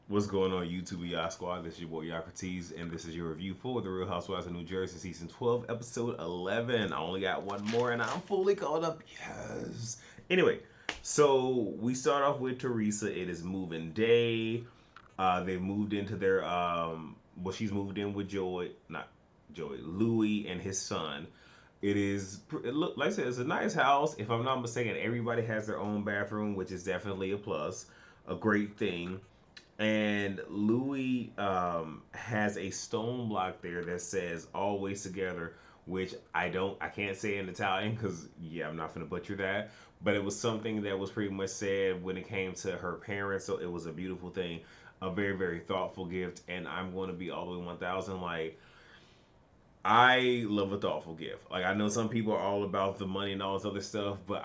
What's going on, YouTube Y'all Squad? This is your boy Yocrates, and this is your review for The Real Housewives of New Jersey, Season 12, Episode 11. I only got one more, and I'm fully caught up. Yes. Anyway, so we start off with Teresa. It is moving day. They moved into their, well, she's moved in with Joy, not Joy, Louis and his son. It look like I said, it's a nice house. If I'm not mistaken, everybody has their own bathroom, which is definitely a plus, a great thing. And Louis has a stone block there that says "Always Together," which I can't say in Italian because yeah, I'm not gonna butcher that. But it was something that was pretty much said when it came to her parents, so it was a beautiful thing, a very very thoughtful gift, and I'm going to be all the way 1,000. Like I love a thoughtful gift. Like I know some people are all about the money and all this other stuff, but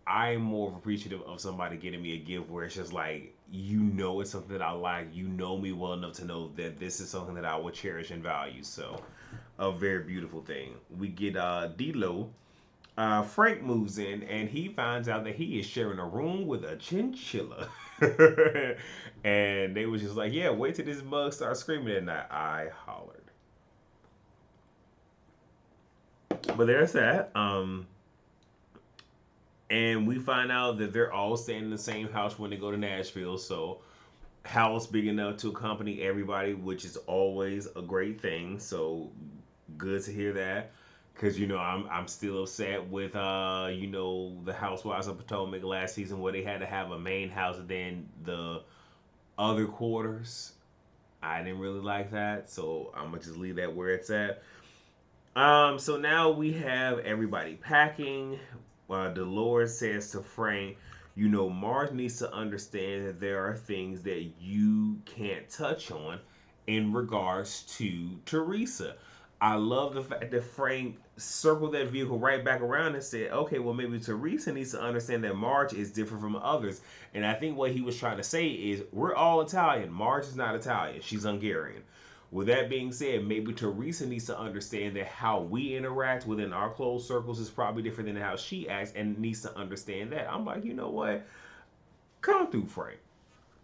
I'm more appreciative of somebody getting me a gift where it's just like it's something that I like. You know me well enough to know that this is something that I will cherish and value. So, a very beautiful thing. We get D'Lo. Frank moves in and he finds out that he is sharing a room with a chinchilla. And they was just like, yeah, wait till this mug starts screaming at night. I hollered. But there's that. And we find out that they're all staying in the same house when they go to Nashville. So house big enough to accompany everybody, which is always a great thing. So good to hear that. Cause I'm still upset with the Housewives of Potomac last season where they had to have a main house and then the other quarters. I didn't really like that, so I'm gonna just leave that where it's at. So now we have everybody packing. Dolores says to Frank, Marge needs to understand that there are things that you can't touch on in regards to Teresa. I love the fact that Frank circled that vehicle right back around and said, okay, well, maybe Teresa needs to understand that Marge is different from others. And I think what he was trying to say is, we're all Italian. Marge is not Italian, she's Hungarian. With that being said, maybe Teresa needs to understand that how we interact within our closed circles is probably different than how she acts and needs to understand that. I'm like, you know what? Come through, Frank.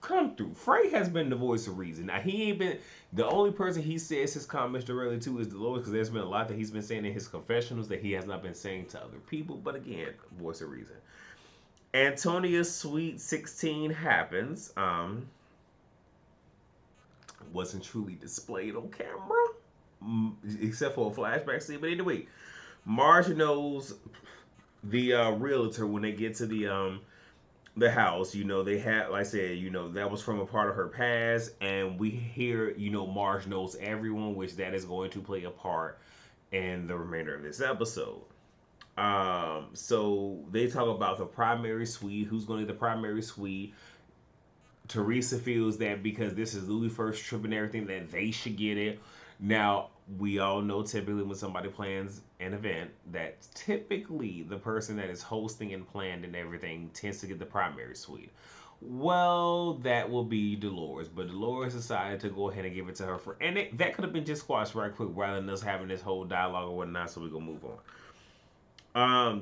Come through. Frank has been the voice of reason. Now, he ain't been the only person he says his comments directly to is Dolores because there's been a lot that he's been saying in his confessionals that he has not been saying to other people. But again, voice of reason. Antonia's Sweet 16 happens. Wasn't truly displayed on camera, except for a flashback scene. But anyway, Marge knows the realtor when they get to the house. They had, like I said, that was from a part of her past, and we hear, Marge knows everyone, which that is going to play a part in the remainder of this episode. So they talk about the primary suite, who's going to get the primary suite. Teresa feels that because this is Louis' first trip and everything, that they should get it. Now, we all know typically when somebody plans an event, that typically the person that is hosting and planned and everything tends to get the primary suite. Well, that will be Dolores, but Dolores decided to go ahead and give it to her for, and that could have been just squashed right quick rather than us having this whole dialogue or whatnot. So we gonna move on.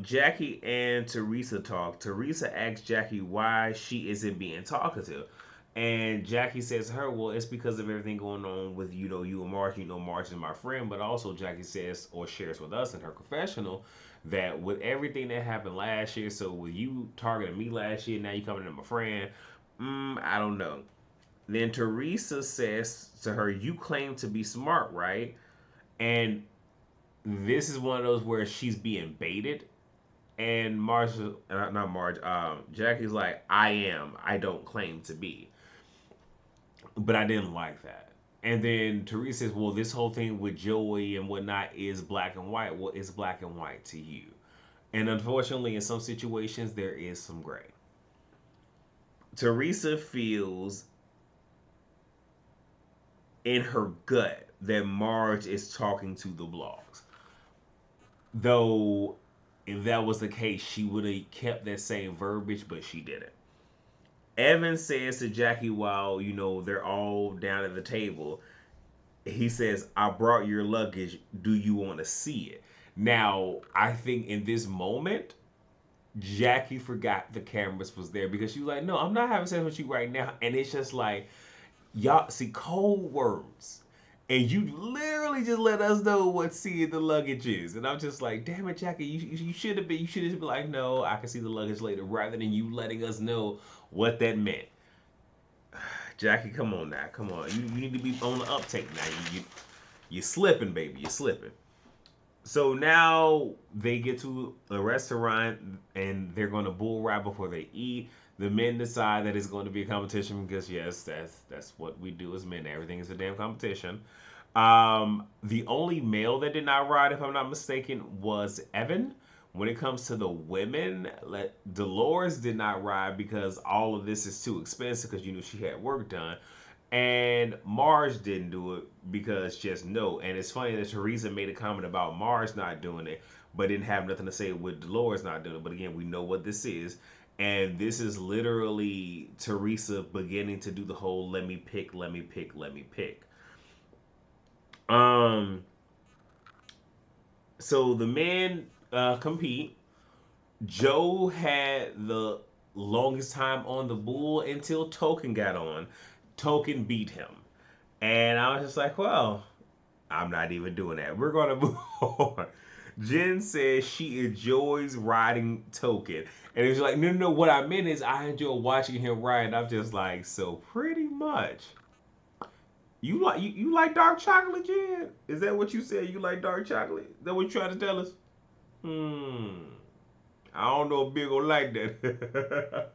Jackie and Teresa talk. Teresa asks Jackie why she isn't being talkative. And Jackie says to her, well, it's because of everything going on with, you and Marge. Marge is my friend, but also Jackie says or shares with us in her confessional that with everything that happened last year, so with you targeting me last year, now you coming to my friend, I don't know. Then Teresa says to her, you claim to be smart, right? And this is one of those where she's being baited. And Marge, not Marge, Jackie's like, I am. I don't claim to be. But I didn't like that. And then Teresa says, well, this whole thing with Joey and whatnot is black and white. Well, it's black and white to you. And unfortunately, in some situations, there is some gray. Teresa feels in her gut that Marge is talking to the blogs. Though, if that was the case, she would have kept that same verbiage, but she didn't. Evan says to Jackie while, they're all down at the table, he says, I brought your luggage. Do you want to see it? Now, I think in this moment, Jackie forgot the cameras was there because she was like, no, I'm not having sex with you right now. And it's just like, y'all see cold words. And you literally just let us know what C in the luggage is. And I'm just like, damn it, Jackie, you should have been, you should have been like, no, I can see the luggage later, rather than you letting us know what that meant. Jackie, come on now, come on. You need to be on the uptake now. You slipping, baby, you slipping. So now they get to a restaurant and they're going to bull ride before they eat. The men decide that it's going to be a competition because yes, that's what we do as men. Everything is a damn competition. The only male that did not ride, if I'm not mistaken, was Evan. When it comes to the women, Dolores did not ride because all of this is too expensive because you knew she had work done. And Mars didn't do it because just no. And it's funny that Teresa made a comment about Mars not doing it, but didn't have nothing to say with Dolores not doing it. But again, we know what this is. And this is literally Teresa beginning to do the whole let me pick, let me pick, let me pick. Um, so the men compete. Joe had the longest time on the bull until Token got on. Token beat him. And I was just like, well, I'm not even doing that. We're going to move on. Jen says she enjoys riding Token. And it's like, no, no, no. What I meant is I enjoy watching him ride. And I'm just like, so pretty much. You like dark chocolate, Jen? Is that what you said? You like dark chocolate? Is that what you trying to tell us? Hmm. I don't know if Big will like that.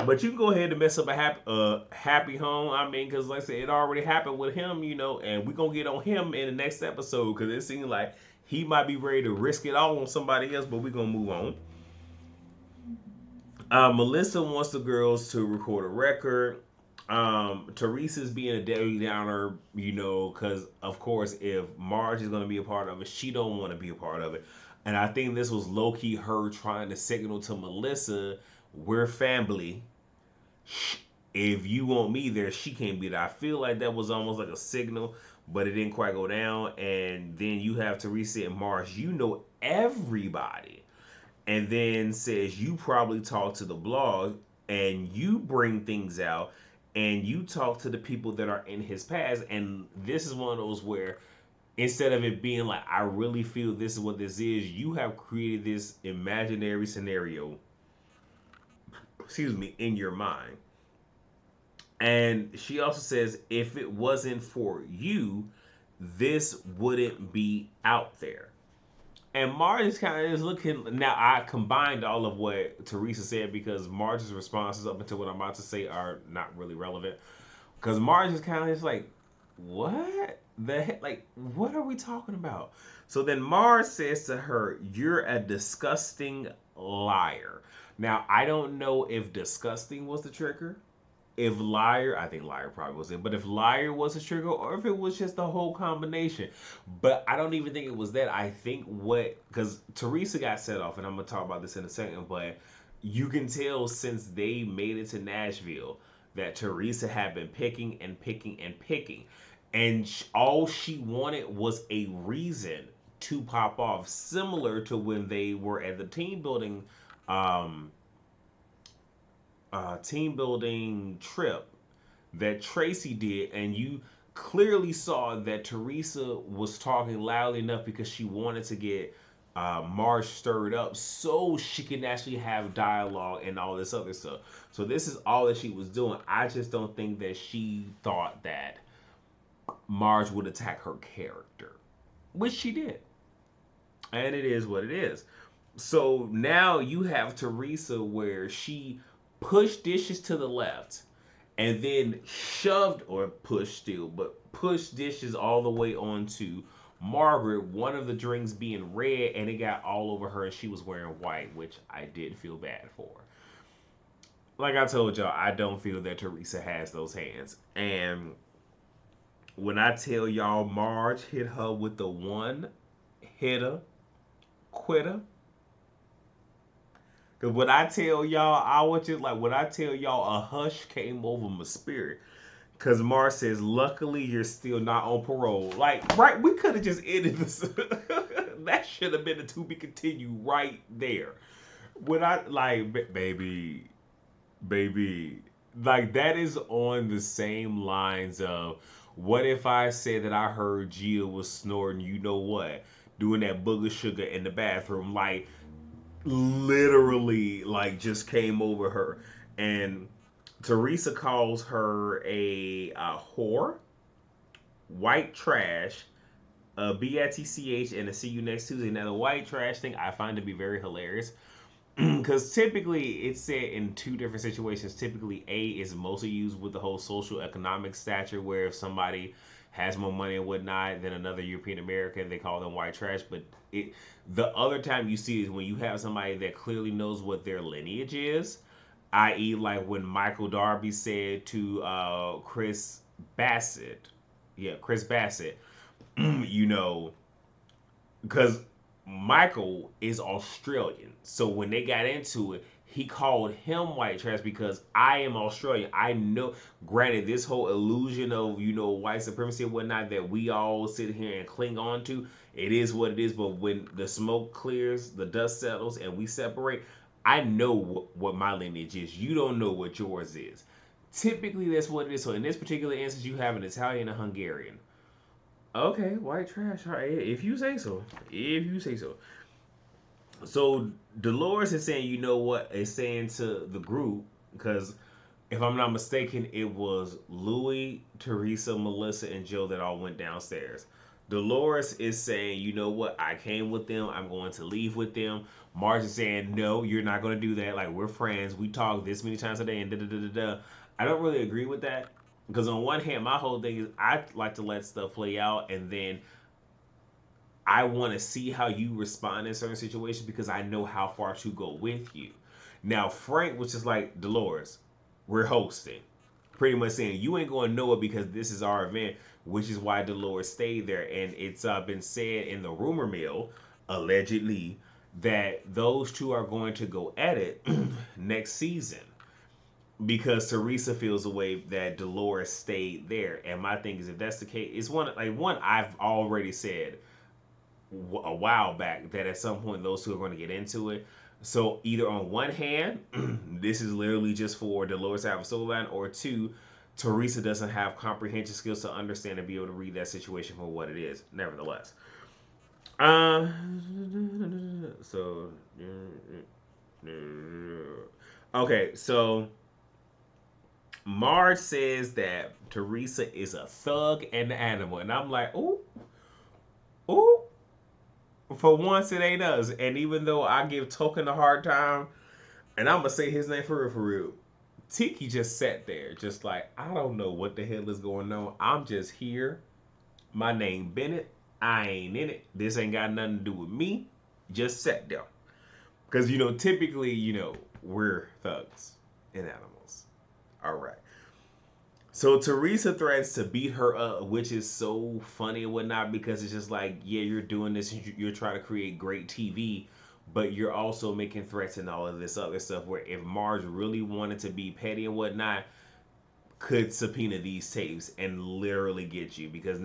But you can go ahead and mess up a happy home. I mean, because like I said, it already happened with him, and we're going to get on him in the next episode because it seems like he might be ready to risk it all on somebody else, but we're going to move on. Melissa wants the girls to record a record. Teresa's being a Debbie Downer, because of course, if Marge is going to be a part of it, she don't want to be a part of it. And I think this was low key her trying to signal to Melissa, we're family. If you want me there, she can't be there. I feel like that was almost like a signal, but it didn't quite go down. And then you have Teresa and Marge. You know everybody, and then says you probably talk to the blog and you bring things out and you talk to the people that are in his past. And this is one of those where instead of it being like I really feel this is what this is, you have created this imaginary scenario, excuse me, in your mind. And she also says if it wasn't for you, this wouldn't be out there. And Marge kind of is looking. Now, I combined all of what Teresa said because Marge's responses up until what I'm about to say are not really relevant. Because Marge is kind of just like, what? The heck? Like, what are we talking about? So then Marge says to her, you're a disgusting liar. Now, I don't know if disgusting was the trigger, if liar, I think liar probably was it, but if liar was a trigger or if it was just the whole combination. But I don't even think it was that. I think because Teresa got set off, and I'm going to talk about this in a second, but you can tell since they made it to Nashville that Teresa had been picking and picking and picking. And all she wanted was a reason to pop off, similar to when they were at the um, team building trip that Tracy did, and you clearly saw that Teresa was talking loudly enough because she wanted to get Marge stirred up so she can actually have dialogue and all this other stuff. So this is all that she was doing. I just don't think that she thought that Marge would attack her character, which she did. And it is what it is. So now you have Teresa where she pushed dishes to the left and then shoved or pushed still, but pushed dishes all the way onto Margaret, one of the drinks being red, and it got all over her and she was wearing white, which I did feel bad for. Like I told y'all, I don't feel that Teresa has those hands. And when I tell y'all Marge hit her with the one hitter quitter, because when I tell y'all, I was just like, when I tell y'all a hush came over my spirit. Because Mar says, luckily you're still not on parole. Like, right, we could have just ended this. That should have been a to be continued right there. When I, like, baby, Like that is on the same lines of what if I said that I heard Gia was snorting, you know what, doing that booger sugar in the bathroom, like literally, like just came over her, and Teresa calls her a whore, white trash, a bitch, and a see you next Tuesday. Now the white trash thing I find to be very hilarious because typically it's said in two different situations. Typically, A is mostly used with the whole social economic stature, where if somebody has more money and whatnot than another European American, they call them white trash. But it, the other time you see is when you have somebody that clearly knows what their lineage is, i.e., like when Michael Darby said to Chris Bassett, yeah, Chris Bassett, you know, because Michael is Australian. So when they got into it, he called him white trash because I am Australian. I know, granted, this whole illusion of, white supremacy and whatnot that we all sit here and cling on to, it is what it is. But when the smoke clears, the dust settles, and we separate, I know what my lineage is. You don't know what yours is. Typically, that's what it is. So in this particular instance, you have an Italian and a Hungarian. Okay, white trash. All right, if you say so. If you say so. So Dolores is saying, you know what? Is saying to the group because if I'm not mistaken, it was Louis, Teresa, Melissa, and Joe that all went downstairs. Dolores is saying, you know what? I came with them. I'm going to leave with them. Marge is saying, no, you're not going to do that. Like, we're friends. We talk this many times a day and da da da da da. I don't really agree with that because, on one hand, my whole thing is I like to let stuff play out and then I want to see how you respond in certain situations because I know how far to go with you. Now, Frank was just like, Dolores, we're hosting. Pretty much saying, you ain't going to know it because this is our event, which is why Dolores stayed there. And it's been said in the rumor mill, allegedly, that those two are going to go at it next season because Teresa feels the way that Dolores stayed there. And my thing is, if that's the case, it's one I've already said a while back that at some point those two are going to get into it. So either on one hand, this is literally just for Dolores to have a storyline, or two, Teresa doesn't have comprehension skills to understand and be able to read that situation for what it is. Nevertheless, uh, so okay, so Marge says that Teresa is a thug and an animal, and I'm like, ooh, ooh, for once, it ain't us. And even though I give Token a hard time, and I'm gonna say his name for real, for real. Tiki just sat there, just like I don't know what the hell is going on. I'm just here. My name Bennett. I ain't in it. This ain't got nothing to do with me. Just sat there, because typically, we're thugs and animals. All right. So Teresa threatens to beat her up, which is so funny and whatnot because it's just like, yeah, you're doing this, and you're trying to create great TV, but you're also making threats and all of this other stuff. Where if Marge really wanted to be petty and whatnot, could subpoena these tapes and literally get you because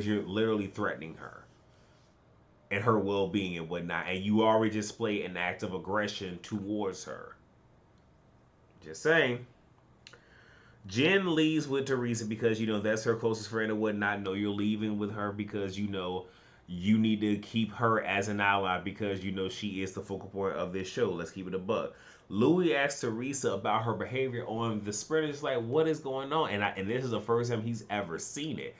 you're literally threatening her and her well-being and whatnot, and you already displayed an act of aggression towards her. Just saying. Jen leaves with Teresa because that's her closest friend and whatnot. No, you're leaving with her because you need to keep her as an ally because she is the focal point of this show. Let's keep it a buck. Louis asks Teresa about her behavior on the spread. It's like, what is going on? And this is the first time he's ever seen it.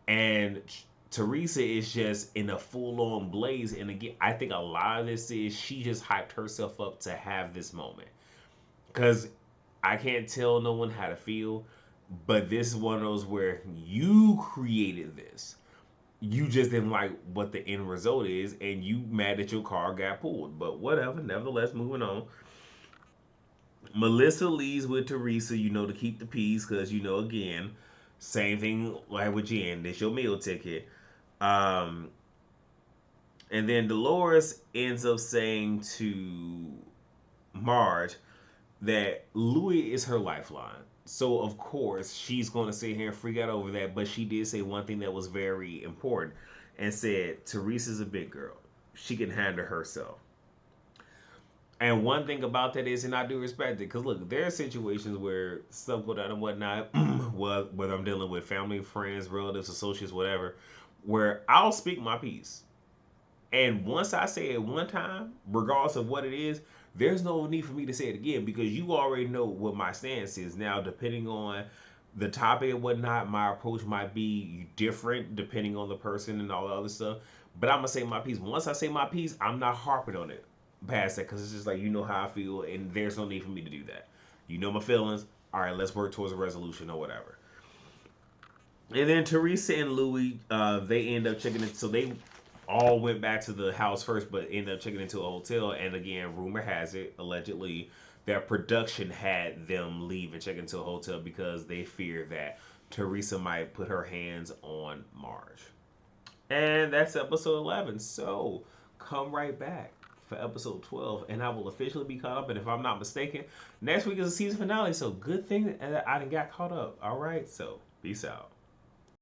And Teresa is just in a full on blaze. And again, I think a lot of this is she just hyped herself up to have this moment. Because I can't tell no one how to feel, but this is one of those where you created this. You just didn't like what the end result is, and you mad that your car got pulled. But whatever. Nevertheless, moving on. Melissa leaves with Teresa, to keep the peace, because again, same thing like with Jen. This your meal ticket. Um, and then Dolores ends up saying to Marge, that Louis is her lifeline. So of course she's going to sit here and freak out over that. But she did say one thing that was very important, and said Teresa's a big girl. She can handle herself. And one thing about that is, and I do respect it, because look, there are situations where stuff go down and whatnot, whether I'm dealing with family, friends, relatives, associates, whatever, where I'll speak my piece. And once I say it one time, regardless of what it is, there's no need for me to say it again because you already know what my stance is. Now, depending on the topic and whatnot, my approach might be different depending on the person and all the other stuff. But I'm gonna say my piece. Once I say my piece, I'm not harping on it past that because it's just like you know how I feel, and there's no need for me to do that. You know my feelings. All right, let's work towards a resolution or whatever. And then Teresa and Louis, they end up checking it. So they all went back to the house first, but ended up checking into a hotel. And again, rumor has it, allegedly, that production had them leave and check into a hotel because they fear that Teresa might put her hands on Marge. And that's episode 11. So come right back for episode 12, and I will officially be caught up. And if I'm not mistaken, next week is the season finale. So good thing that I done got caught up. All right, so peace out.